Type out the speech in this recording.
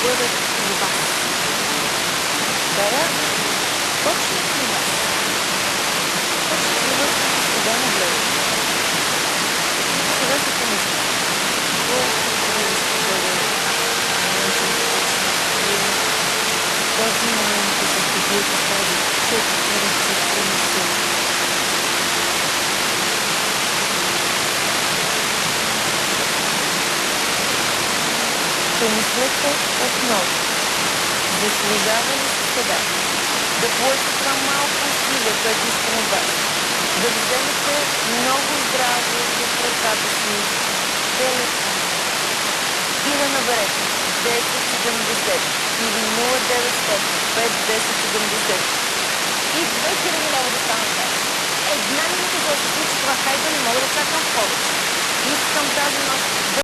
бъдат при вас. Бера точно при вас. Точно при вас студено гледате. И сега си помислите, колко хубаво ще бъде научен курс на София. Този момент да се здобиете с тази четирицифрена сума. Помислете отново. Заслужава ли си сега да положите това малко усилие, което искам от вас? Да вземете много здраво в ръката си телефон и да наберете 1070 или 0900 51070 и 2000 лева да станат тази. Една минута за да се случи това, хайде, не мога да чакам повече. Искам тази нощ да